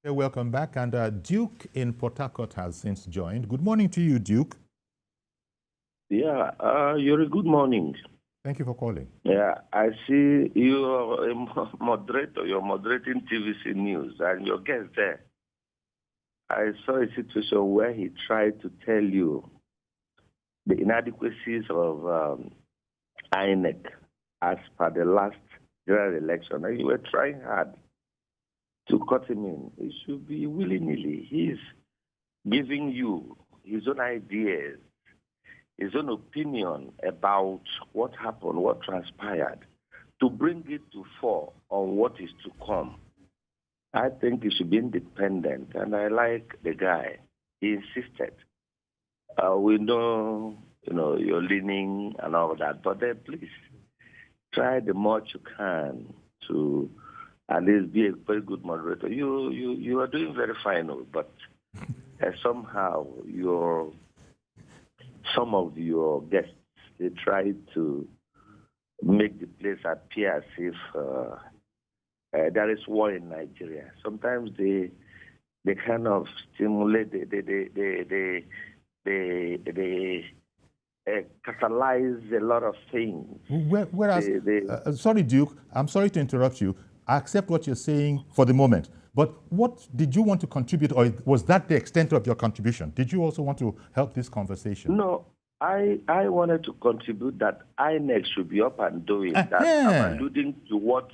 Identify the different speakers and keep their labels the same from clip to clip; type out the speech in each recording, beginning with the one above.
Speaker 1: Hey, welcome back. And Duke in Port Harcourt has since joined. Good morning to you, Duke.
Speaker 2: Yeah, you're a good morning.
Speaker 1: Thank you for calling.
Speaker 2: Yeah, I see you are a moderator. You're moderating TVC News, and your guest there. I saw a situation where he tried to tell you the inadequacies of INEC as per the last general election, and you were trying hard to cut him in. It should be willy-nilly. He's giving you his own ideas, his own opinion about what happened, what transpired, to bring it to fore on what is to come. I think he should be independent, and I like the guy. He insisted. We know, you're leaning and all that, but then please try the much you can to at least be a very good moderator. You are doing very fine, but somehow some of your guests, they try to make the place appear as if there is war in Nigeria. Sometimes they kind of stimulate, they catalyze a lot of things.
Speaker 1: Whereas, sorry, Duke, I'm sorry to interrupt you. I accept what you're saying for the moment. But what did you want to contribute, or was that the extent of your contribution? Did you also want to help this conversation?
Speaker 2: No, I wanted to contribute that INEC should be up and doing. That I'm alluding to what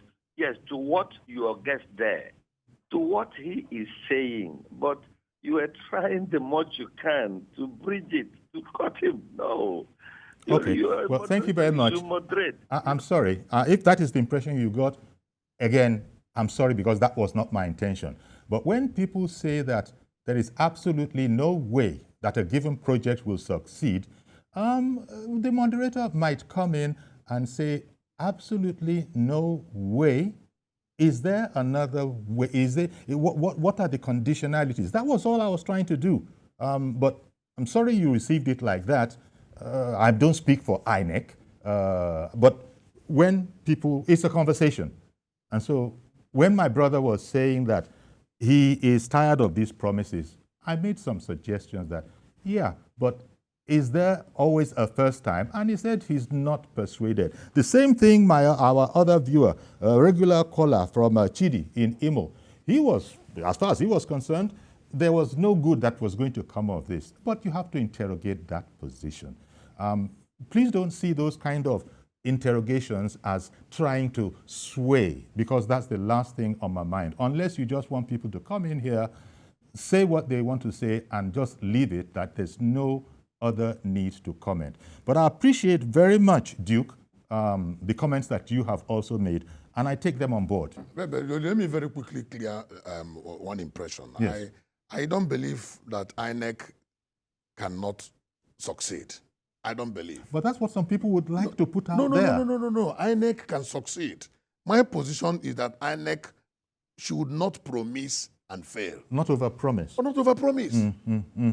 Speaker 2: your guest there, to what he is saying. But you are trying the much you can to bridge it, to cut him. No.
Speaker 1: Okay. Well, thank you very much. I'm sorry. If that is the impression you got, again, I'm sorry, because that was not my intention. But when people say that there is absolutely no way that a given project will succeed, the moderator might come in and say, absolutely no way. Is there another way? What are the conditionalities? That was all I was trying to do. But I'm sorry you received it like that. I don't speak for INEC, but when people, it's a conversation. And so when my brother was saying that he is tired of these promises, I made some suggestions that, yeah, but is there always a first time? And he said he's not persuaded. The same thing our other viewer, a regular caller from Chidi in Imo, he was, as far as he was concerned, there was no good that was going to come of this. But you have to interrogate that position. Please don't see those kind of interrogations as trying to sway, because that's the last thing on my mind. Unless you just want people to come in here, say what they want to say, and just leave it, that there's no other need to comment. But I appreciate very much, Duke, the comments that you have also made, and I take them on board.
Speaker 3: But let me very quickly clear one impression.
Speaker 1: Yes.
Speaker 3: I don't believe that INEC cannot succeed. I don't believe.
Speaker 1: But that's what some people would like to put out there.
Speaker 3: No. INEC can succeed. My position is that INEC should not promise and fail.
Speaker 1: Not overpromise.
Speaker 3: Or not overpromise.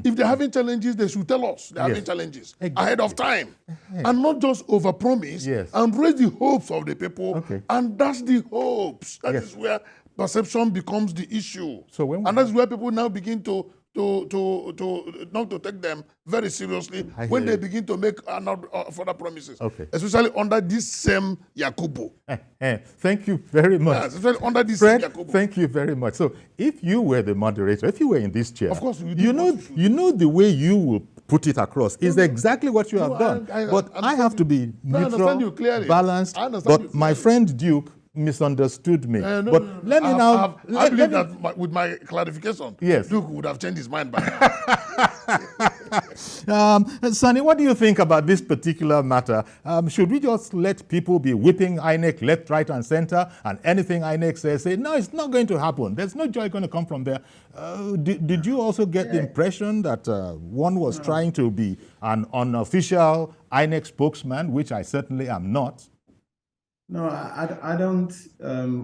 Speaker 3: If they're having challenges, they should tell us they're having challenges ahead of time. And not just overpromise and raise the hopes of the people.
Speaker 1: Okay.
Speaker 3: And that's the hopes. That is where perception becomes the issue.
Speaker 1: So
Speaker 3: and that's where people now begin to not to take them very seriously when they begin to make further promises.
Speaker 1: Okay.
Speaker 3: Especially under this same Yakubu.
Speaker 1: Thank you very much.
Speaker 3: Yeah, especially under this
Speaker 1: Fred,
Speaker 3: same Yakubu.
Speaker 1: Thank you very much. So if you were the moderator, if you were in this chair,
Speaker 3: of course
Speaker 1: you know the way you will put it across is exactly what you have done. But I have to be neutral, balanced. But my friend Duke misunderstood me. But let me now.
Speaker 3: I believe that with my clarification, Duke would have changed his mind by
Speaker 1: now. Sonny, what do you think about this particular matter? Should we just let people be whipping INEC left, right, and center, and anything INEC says, say, no, it's not going to happen. There's no joy going to come from there. Did you also get the impression that one was trying to be an unofficial INEC spokesman, which I certainly am not?
Speaker 4: No, I don't.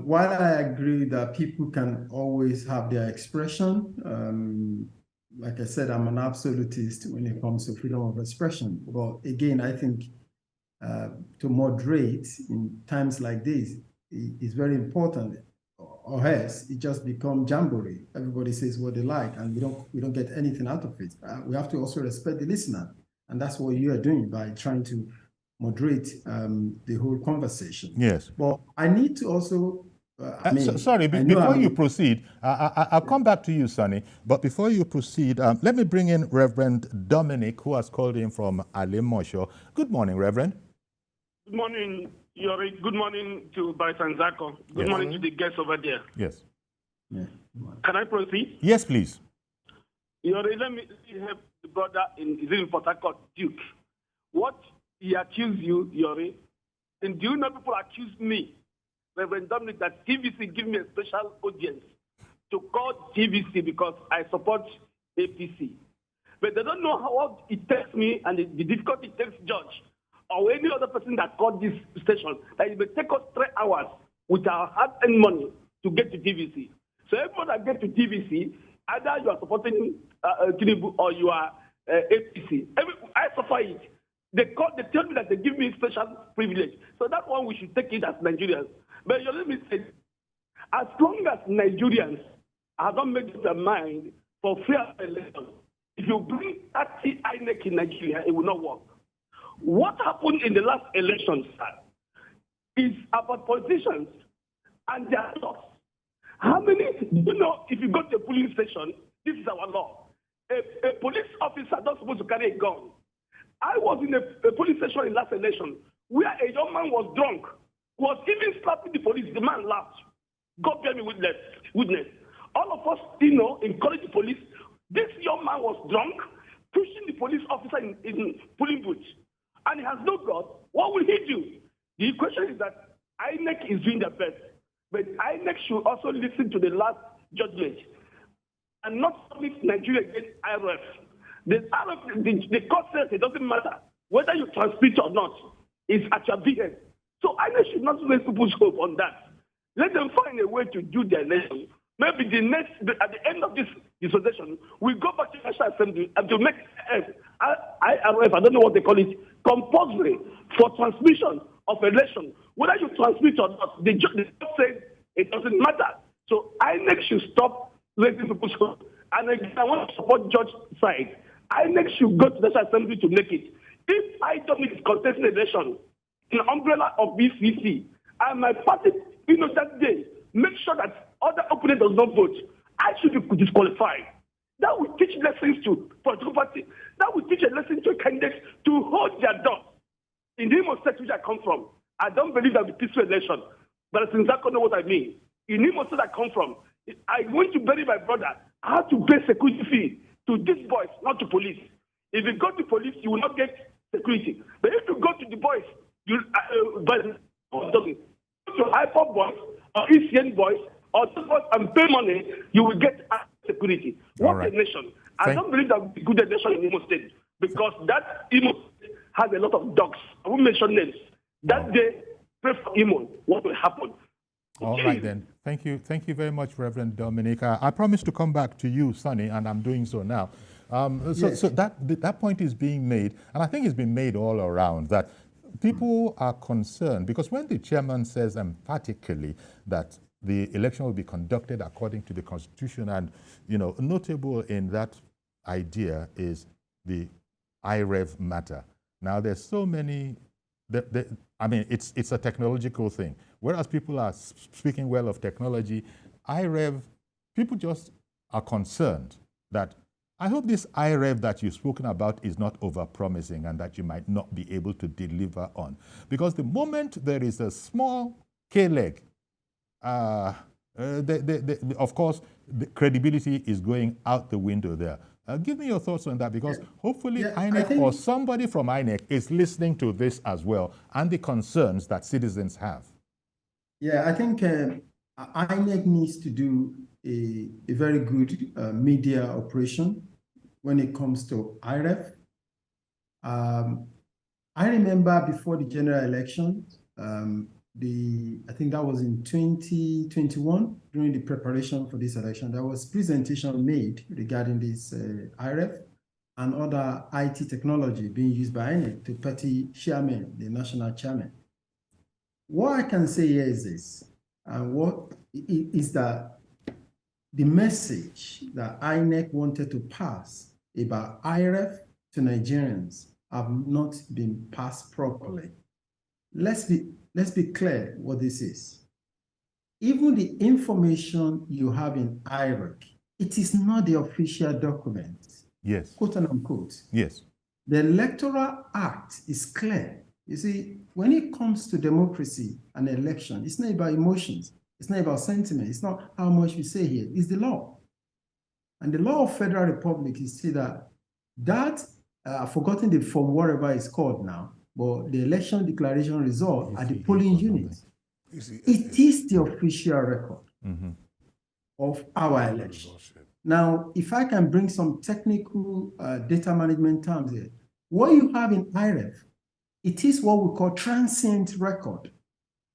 Speaker 4: While I agree that people can always have their expression, like I said, I'm an absolutist when it comes to freedom of expression. But again, I think to moderate in times like this is very important. or else it just becomes jamboree. Everybody says what they like, and we don't get anything out of it. We have to also respect the listener, and that's what you are doing by trying to moderate the whole conversation.
Speaker 1: Yes.
Speaker 4: But I need to also.
Speaker 1: Before you proceed, I'll come back to you, Sonny. But before you proceed, let me bring in Reverend Dominic, who has called in from Alimosho. Good morning, Reverend.
Speaker 5: Good morning, Yori. Good morning to Bayelsa and Zako. Good morning to the guests over there.
Speaker 1: Yes.
Speaker 4: Yeah.
Speaker 5: Can I proceed?
Speaker 1: Yes, please.
Speaker 5: Yori, let me help the brother in Port Harcourt, Duke. What he accused you, Yori, and do you know people accuse me, Reverend Dominic, that TVC give me a special audience to call TVC because I support APC. But they don't know how it takes me and the difficulty it takes George or any other person that called this station, that it may take us 3 hours with our hard-earned money to get to TVC. So everyone that gets to TVC, either you are supporting Tinubu or you are APC. I suffer it. They tell me that they give me special privilege. So that one we should take it as Nigerians. But you let me say, as long as Nigerians have not made up their mind for fair elections, if you bring 30 INEC in Nigeria, it will not work. What happened in the last election, sir, is about politicians and their laws. How many, if you go to a polling station, this is our law. A police officer not supposed to carry a gun. I was in a police station in last election where a young man was drunk, was even slapping the police. The man laughed. God bear me witness. All of us, encourage the police. This young man was drunk, pushing the police officer in polling booth. And he has no God. What will he do? The question is that INEC is doing their best. But INEC should also listen to the last judgment and not submit Nigeria against IRF. The court says it doesn't matter whether you transmit or not. It's at your behest. So INEC should not raise people's hope on that. Let them find a way to do their election. Maybe at the end of this session, we go back to the National Assembly and to make IRF, I don't know what they call it, compulsory for transmission of election. Whether you transmit or not, the judge says it doesn't matter. So INEC should stop raising people's hope. And again, I want to support George's side. INEC should go to the National Assembly to make it. If I don't make contesting election in the umbrella of BCC, and my party, that day, make sure that other opponent does not vote, I should be disqualified. That will teach lessons to political party. That will teach a lesson to candidates to hold their doors. In the Imo State, which I come from, I don't believe that will be peaceful election. But since I know what I mean, in Imo State I come from, I went to bury my brother. I had to pay security fee to these boys, not to police. If you go to police, you will not get security. But if you go to the boys, you go to IPOP boys or ECN boys or those boys and pay money, you will get security. What a nation. I don't believe that will be good nation in Imo State because that Imo State has a lot of dogs. I won't mention names. That day, pray for Imo. What will happen?
Speaker 1: All right then. Thank you very much, Reverend Dominic. I promised to come back to you, Sonny, and I'm doing so now. So that point is being made, and I think it's been made all around, that people are concerned because when the chairman says emphatically that the election will be conducted according to the Constitution, and notable in that idea is the IREV matter. Now there's so many. It's a technological thing. Whereas people are speaking well of technology, IREV, people just are concerned that I hope this IREV that you've spoken about is not over-promising and that you might not be able to deliver on. Because the moment there is a small K-leg, of course, the credibility is going out the window there. Give me your thoughts on that, because hopefully INEC or somebody from INEC is listening to this as well and the concerns that citizens have.
Speaker 4: Yeah, I think INEC needs to do a very good media operation when it comes to IREF. I remember before the general election, I think that was in 2021, during the preparation for this election, there was presentation made regarding this IREF and other IT technology being used by INEC to party chairman, the national chairman. What I can say here is this. And what is that the message that INEC wanted to pass about IREF to Nigerians have not been passed properly. Let's be clear what this is. Even the information you have in IREC, it is not the official document.
Speaker 1: Yes.
Speaker 4: Quote and unquote.
Speaker 1: Yes.
Speaker 4: The Electoral Act is clear. You see, when it comes to democracy and election, it's not about emotions. It's not about sentiment. It's not how much we say here. It's the law. And the law of Federal Republic is still that I've forgotten the form, whatever it's called now, but the election declaration result at the polling unit, it is the official record of our election. Now, if I can bring some technical data management terms here, what you have in IREF, it is what we call transient record.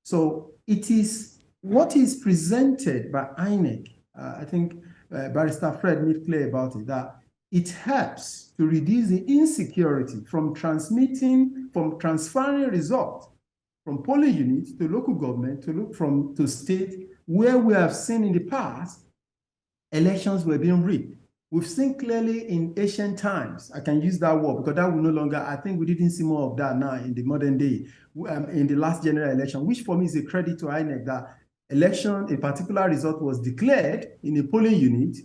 Speaker 4: So it is what is presented by INEC. I think Barrister Fred made clear about it, that it helps to reduce the insecurity from transferring results from polling units to local government to state, where we have seen in the past elections were being rigged. We've seen clearly in ancient times, I can use that word because that will no longer, I think we didn't see more of that now in the modern day, in the last general election, which for me is a credit to INEC that a particular result was declared in a polling unit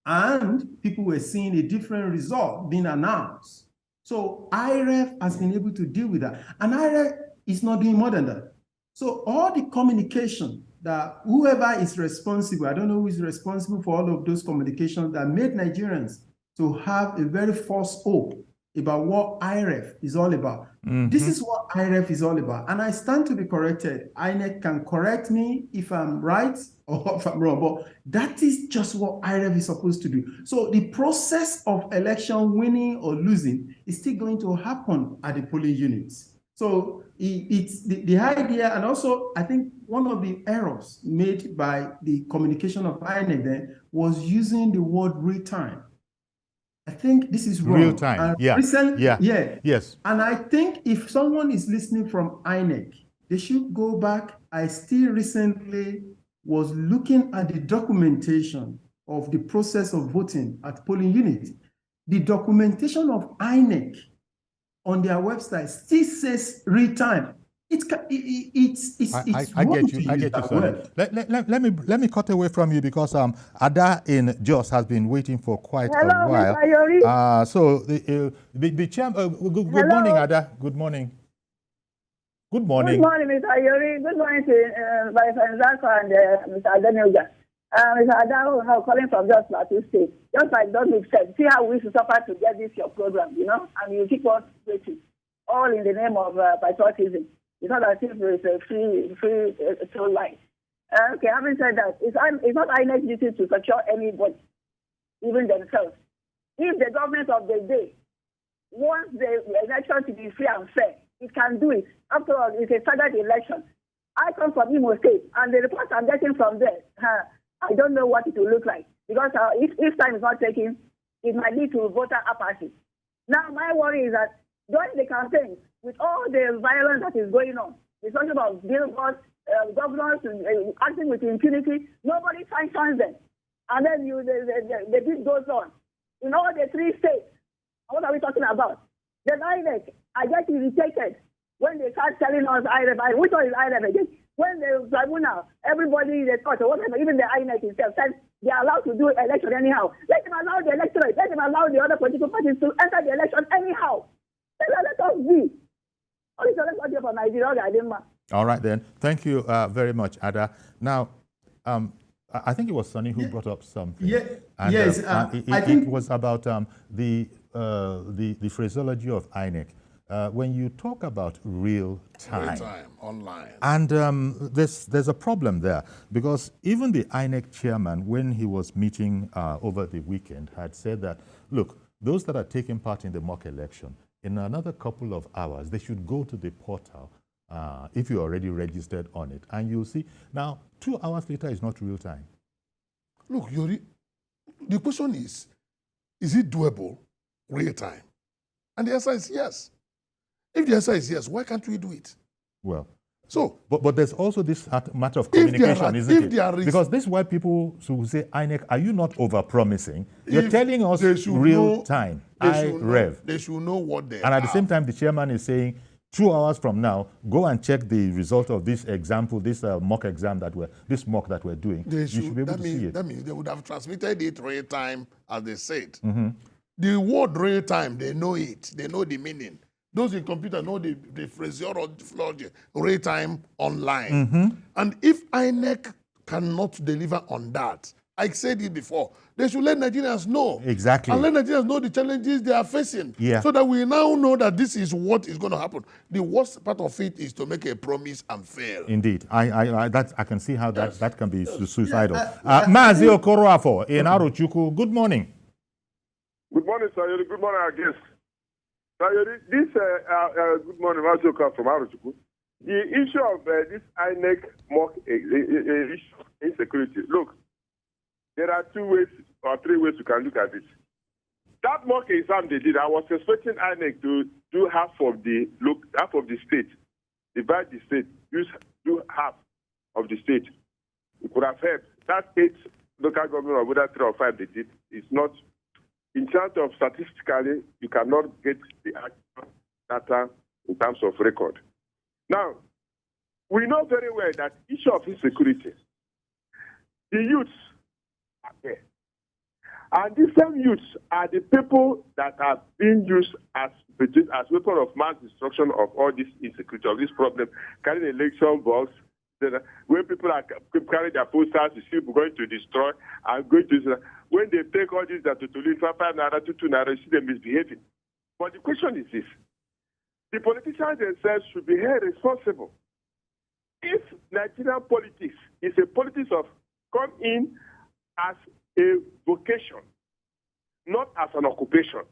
Speaker 4: and people were seeing a different result being announced. So IREF has been able to deal with that. And IREF is not doing more than that. So all the communication that whoever is responsible, I don't know who is responsible for all of those communications that made Nigerians to have a very false hope about what IREF is all about. This is what IREF is all about. And I stand to be corrected. INEC can correct me if I'm right or if I'm wrong, but that is just what IREF is supposed to do. So the process of election winning or losing is still going to happen at the polling units. So it's the idea, and also I think one of the errors made by the communication of INEC then was using the word real time. I think this is wrong.
Speaker 1: Real time, yes.
Speaker 4: And I think if someone is listening from INEC, they should go back. I still recently was looking at the documentation of the process of voting at polling units. The documentation of INEC on their website still says real time. I get you, Sonny.
Speaker 1: Let me cut away from you because Ada in Jos has been waiting for quite a while. So the chairman. Good morning, Ada. Good morning. Good morning.
Speaker 6: Good morning, Mr. Ayori. Good morning to Vice Nzako and Mr. Adenioga. Mr. Adao, calling from Jos Plateau State. Just like Dominic said, see how we should suffer to get this your program, and you keep us waiting, all in the name of patriotism. It's not as if it's a free soul life. Okay, having said that, it's not INEC's duty to secure anybody, even themselves. If the government of the day wants the election to be free and fair, it can do it. After all, it's a staggered election. I come from Imo State, and the reports I'm getting from there, I don't know what it will look like. Because if time is not taken, it might lead to voter apathy. Now, my worry is that during the campaign, with all the violence that is going on, the talking about billboards, governors acting with impunity, nobody sanctions them. And then the beat goes on. In all the three states, what are we talking about? The INEC, I get irritated when they start telling us IREF, which one is IREF again? When the tribunal, everybody, the court, or whatever, even the INEC itself says they are allowed to do election anyhow. Let them allow the electorate, let them allow the other political parties to enter the election anyhow. Let us be.
Speaker 1: All right then. Thank you very much, Ada. Now, I think it was Sonny who brought up something.
Speaker 4: I think
Speaker 1: it was about the phraseology of INEC. When you talk about real time
Speaker 3: online,
Speaker 1: and there's a problem there because even the INEC chairman, when he was meeting over the weekend, had said that, look, those that are taking part in the mock election, in another couple of hours, they should go to the portal if you're already registered on it, and you'll see. Now, 2 hours later is not real time.
Speaker 3: Look, Yori, the question is it doable real time? And the answer is yes. If the answer is yes, why can't we do it?
Speaker 1: Well,
Speaker 3: So,
Speaker 1: but there's also this matter of communication, isn't it? Because this is why people who say, INEC, are you not over-promising? You're telling us real time, rev.
Speaker 3: They should know what they
Speaker 1: And at the same time, the chairman is saying, 2 hours from now, go and check the result of this example, this mock exam that we're doing. You should be able to see it.
Speaker 3: That means they would have transmitted it real time, as they said. The word real time, they know it. They know the meaning. Those in computer know the phraseology, real time online. And if INEC cannot deliver on that, I said it before, they should let Nigerians know.
Speaker 1: Exactly.
Speaker 3: And let Nigerians know the challenges they are facing.
Speaker 1: Yeah.
Speaker 3: So that we now know that this is what is going to happen. The worst part of it is to make a promise and fail.
Speaker 1: Indeed. I can see how that can be suicidal. Mazi Okoroafo in Arochukwu, good morning.
Speaker 7: Good morning, sir. Good morning, I guess. Good morning, Mazi Okoroafo from Arochukwu. The issue of this INEC mock insecurity. Look, there are 2 ways or 3 ways you can look at it. That mock exam they did, I was expecting INEC to do half of the state, divide the state, do half of the state. You could have helped. That 8 local government, or whether 3 or 5 they did, is not, in terms of statistically, you cannot get the actual data in terms of record. Now, we know very well that issue of insecurity, the youths are there. And these same youths are the people that are being used as weapon of mass destruction of all this insecurity, of this problem, carrying election box. When people are carrying their posters, you see people going to destroy and going to. When they take all this that to leave 5 naira to 2 naira, you see them misbehaving. But the question is this: the politicians themselves should be held responsible. If Nigerian politics is a politics of come in as a vocation, not as an occupation,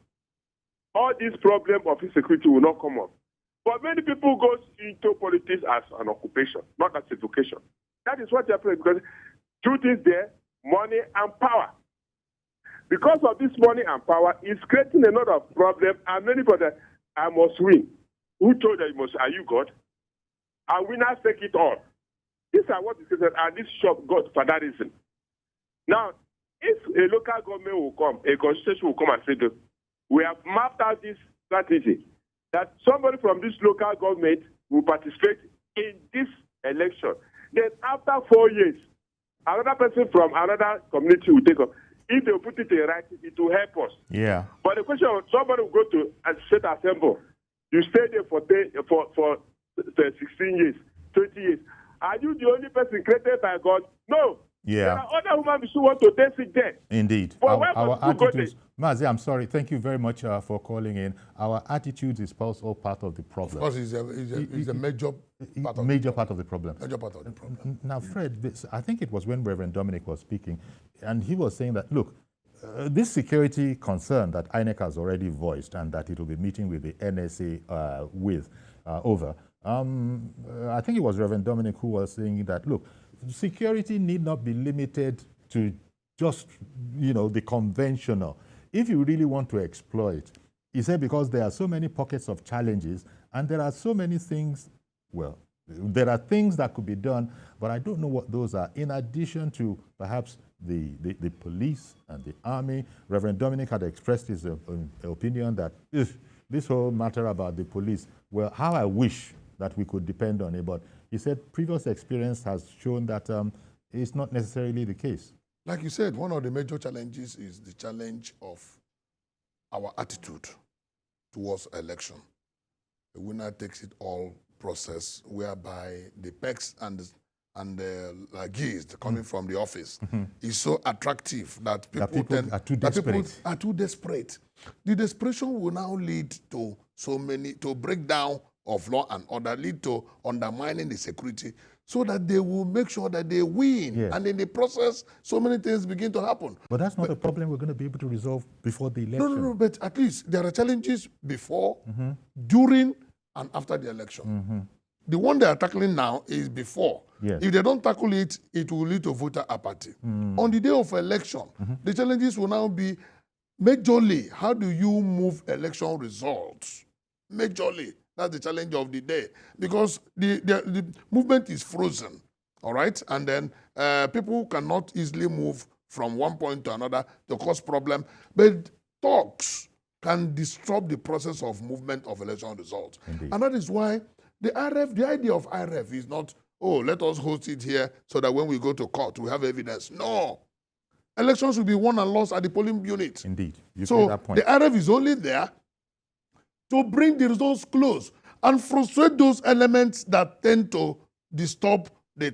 Speaker 7: all this problem of insecurity will not come up. But many people go into politics as an occupation, not as a vocation. That is what happened, because truth is there, money and power. Because of this money and power, it's creating a lot of problems, and many people that I must win. Who told you must? Are you God? And winners take it all. These are what is said, and this shop got for that reason. Now, if a local government will come, a constitution will come and say, we have mapped out this strategy, that somebody from this local government will participate in this election. Then after 4 years, another person from another community will take up. If they put it in writing, it will help us.
Speaker 1: Yeah.
Speaker 7: But the question of somebody will go to a state assembly. You stay there for 16 years, 20 years. Are you the only person created by God? No.
Speaker 1: Yeah.
Speaker 7: There are other human beings who want to taste it there.
Speaker 1: Indeed. Our attitudes, Mazi, I'm sorry. Thank you very much for calling in. Our attitudes is also part of the problem.
Speaker 3: Of course, it's a major part of
Speaker 1: the problem.
Speaker 3: Major part of the problem.
Speaker 1: Now, Fred, I think it was when Reverend Dominic was speaking, and he was saying that, look, this security concern that INEC has already voiced and that it will be meeting with the NSA over. I think it was Reverend Dominic who was saying that, look, security need not be limited to just, the conventional. If you really want to exploit, he said, because there are so many pockets of challenges and there are so many things, well, there are things that could be done, but I don't know what those are. In addition to perhaps the police and the army, Reverend Dominic had expressed his opinion that this whole matter about the police, well, how I wish that we could depend on it, but he said previous experience has shown that it's not necessarily the case.
Speaker 3: Like you said, one of the major challenges is the challenge of our attitude towards election. The winner takes it all process, whereby the perks and the gifts coming from the office is so attractive that people
Speaker 1: are too desperate.
Speaker 3: The desperation will now lead to to break down of law and order, lead to undermining the security, so that they will make sure that they win.
Speaker 1: Yes.
Speaker 3: And in the process, so many things begin to happen.
Speaker 1: But that's not a problem we're going to be able to resolve before the election.
Speaker 3: No, but at least there are challenges before, during, and after the election. The one they are tackling now is before.
Speaker 1: Yes.
Speaker 3: If they don't tackle it, it will lead to voter apathy. On the day of election, the challenges will now be majorly, how do you move election results? Majorly. That's the challenge of the day. Because the movement is frozen, all right? And then people cannot easily move from one point to another to cause problem. But talks can disrupt the process of movement of election results.
Speaker 1: Indeed.
Speaker 3: And that is why the idea of IRF is not, oh, let us host it here so that when we go to court, we have evidence. No. Elections will be won and lost at the polling unit.
Speaker 1: Indeed. You
Speaker 3: so
Speaker 1: made that point.
Speaker 3: The IRF is only there to bring the results close and frustrate those elements that tend to disturb the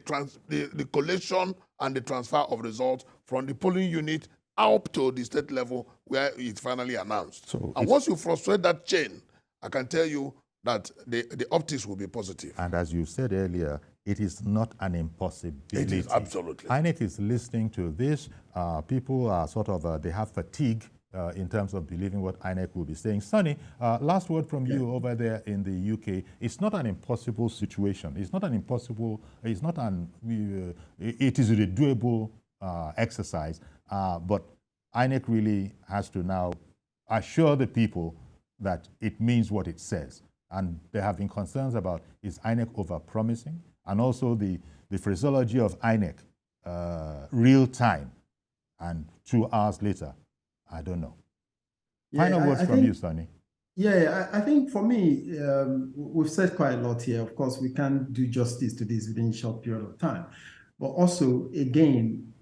Speaker 3: collation and the transfer of results from the polling unit up to the state level where it's finally announced. And once you frustrate that chain, I can tell you that the optics will be positive.
Speaker 1: And as you said earlier, it is not an impossibility.
Speaker 3: It is absolutely.
Speaker 1: INEC is listening to this. People are sort of, they have fatigue in terms of believing what INEC will be saying. Sonny, last word from you over there in the UK. It's not an impossible situation. It's not an impossible, it's not an, it is a doable exercise. But INEC really has to now assure the people that it means what it says. And there have been concerns about, is INEC over-promising? And also the phraseology of INEC, real time, and 2 hours later, I don't know. Final words from you, Sonny.
Speaker 4: Yeah, I think for me, we've said quite a lot here. Of course, we can't do justice to this within a short period of time. But also, again,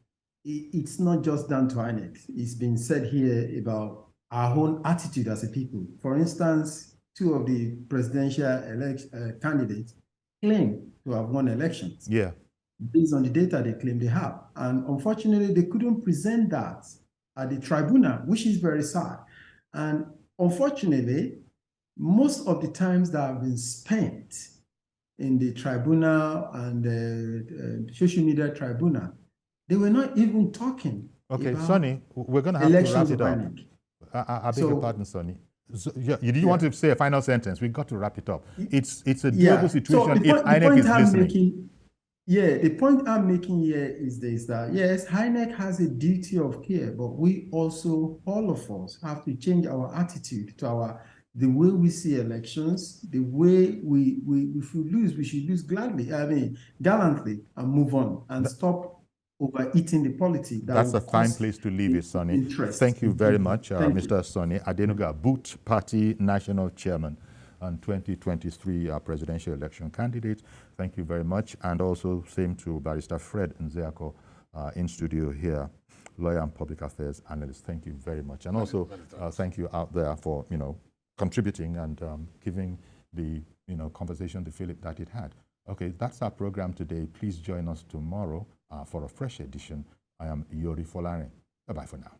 Speaker 4: it's not just down to INEC. It's been said here about our own attitude as a people. For instance, 2 of the presidential candidates claim to have won elections.
Speaker 1: Yeah.
Speaker 4: Based on the data they claim they have. And unfortunately, they couldn't present that at the tribunal, which is very sad. And unfortunately, most of the times that have been spent in the tribunal and the social media tribunal, they were not even talking.
Speaker 1: Okay, Sonny, we're going to have to wrap it up. I beg your pardon, Sonny. So, you want to say a final sentence? We've got to wrap it up. It's a doable situation if INEC is listening.
Speaker 4: The point I'm making here is this, that yes, INEC has a duty of care, but we also, all of us, have to change our attitude to the way we see elections, the way if we lose, we should lose gallantly and move on and stop overeating the politics.
Speaker 1: That's a fine place to leave it, Sonny. Thank you very much, Mr. Sonny Adenuga, Boot Party National Chairman and 2023 presidential election candidate. Thank you very much. And also same to Barrister Fred Nzeako in studio here, lawyer and public affairs analyst. Thank you very much. And also thank you out there for, contributing and giving the, conversation the fillip that it had. Okay, that's our program today. Please join us tomorrow for a fresh edition. I am Yori Folare. Bye-bye for now.